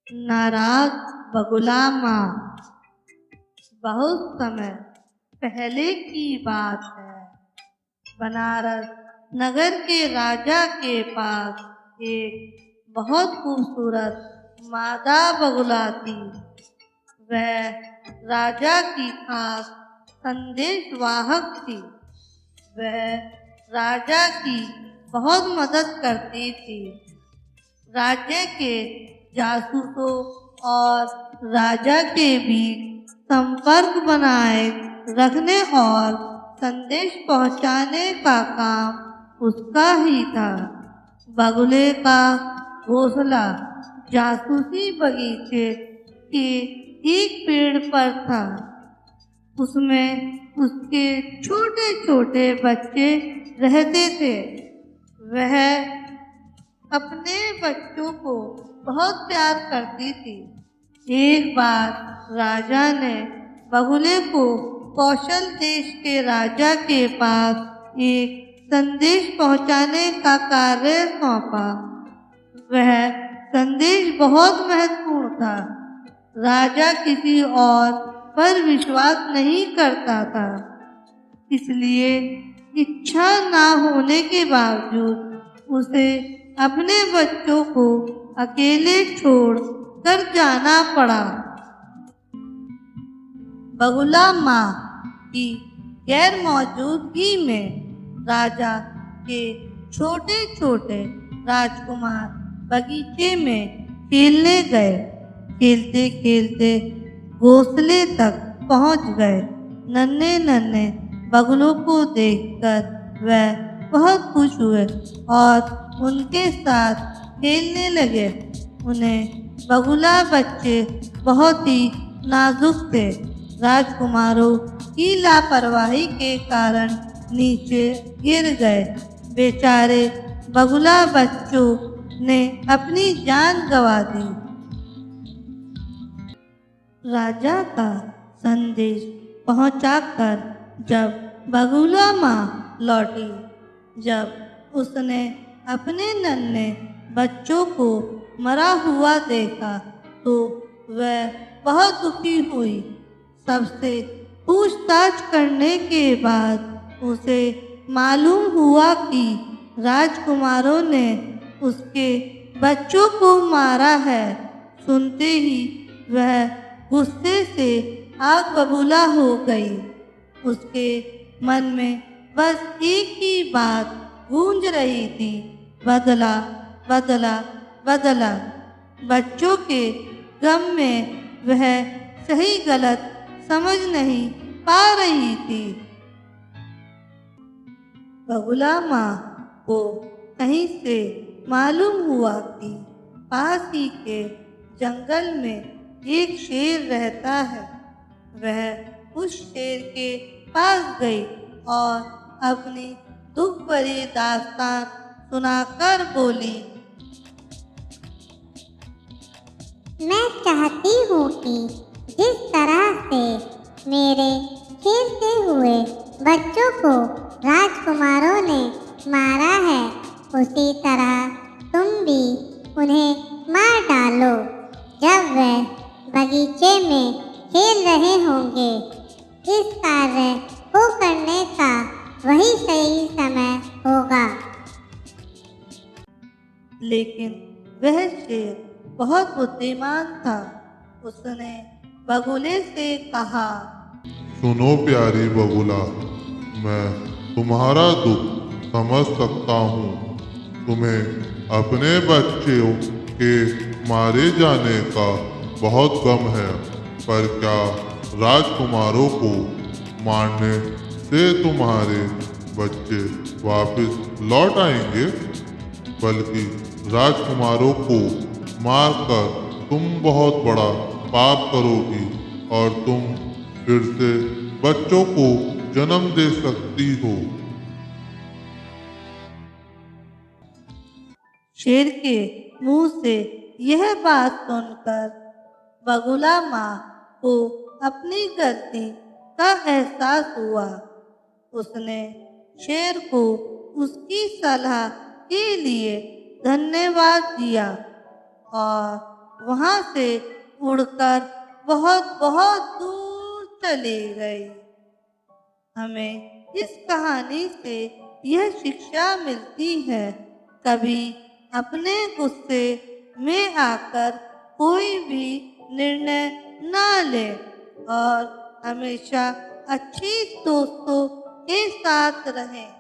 नाराज बगुला माँ। बहुत समय पहले की बात है। बनारस नगर के राजा के पास एक बहुत खूबसूरत मादा बगुला थी। वह राजा की खास संदेशवाहक थी। वह राजा की बहुत मदद करती थी। राज्य के जासूसों और राजा के बीच संपर्क बनाए रखने और संदेश पहुंचाने का काम उसका ही था। बगुले का घोंसला जासूसी बगीचे के एक पेड़ पर था। उसमें उसके छोटे छोटे बच्चे रहते थे। वह अपने बच्चों को बहुत प्यार करती थी। एक बार राजा ने बगुले को कौशल देश के राजा के पास एक संदेश पहुंचाने का कार्य सौंपा। वह संदेश बहुत महत्वपूर्ण था। राजा किसी और पर विश्वास नहीं करता था, इसलिए इच्छा ना होने के बावजूद उसे अपने बच्चों को अकेले छोड़ कर जाना पड़ा। बगुला माँ की गैर मौजूदगी में राजा के छोटे छोटे राजकुमार बगीचे में खेलने गए। खेलते खेलते घोंसले तक पहुँच गए। नन्हे नन्हे बगुलों को देखकर वह बहुत खुश हुए और उनके साथ खेलने लगे। उन्हें बगुला बच्चे बहुत ही नाजुक थे। राजकुमारों की लापरवाही के कारण नीचे गिर गए। बेचारे बगुला बच्चों ने अपनी जान गंवा दी। राजा का संदेश पहुंचाकर जब बगुला माँ लौटी, जब उसने अपने नन्हे बच्चों को मरा हुआ देखा तो वह बहुत दुखी हुई। सबसे पूछताछ करने के बाद उसे मालूम हुआ कि राजकुमारों ने उसके बच्चों को मारा है। सुनते ही वह गुस्से से आग बबूला हो गई। उसके मन में बस एक ही बात गूंज रही थी, बदला बदला बदला। बच्चों के गम में वह सही गलत समझ नहीं पा रही थी। बगुला माँ को कहीं से मालूम हुआ कि पास ही के जंगल में एक शेर रहता है। वह उस शेर के पास गई और अपनी दुख भरी दास्तान सुनाकर बोली, मैं चाहती हूँ कि जिस तरह से मेरे खेलते हुए बच्चों को राजकुमारों ने मारा है, उसी तरह तुम भी उन्हें मार डालो जब वे बगीचे में खेल रहे होंगे। इस कार्य को करने का वही सही समय होगा। लेकिन वह शेर बहुत बुद्धिमान था। उसने बगुले से कहा, सुनो प्यारी बगुला, मैं तुम्हारा दुख समझ सकता हूँ। तुम्हें अपने बच्चों के मारे जाने का बहुत गम है, पर क्या राजकुमारों को मारने से तुम्हारे बच्चे वापस लौट आएंगे? बल्कि राजकुमारों को मारकर तुम बहुत बड़ा पाप करोगी और तुम फिर से बच्चों को जन्म दे सकती हो। शेर के मुंह से यह बात सुनकर बगुला माँ को अपनी गलती का एहसास हुआ। उसने शेर को उसकी सलाह के लिए धन्यवाद दिया और वहाँ से उड़कर बहुत बहुत दूर चली गई। हमें इस कहानी से यह शिक्षा मिलती है, कभी अपने गुस्से में आकर कोई भी निर्णय ना लें और हमेशा अच्छी दोस्तों के साथ रहें।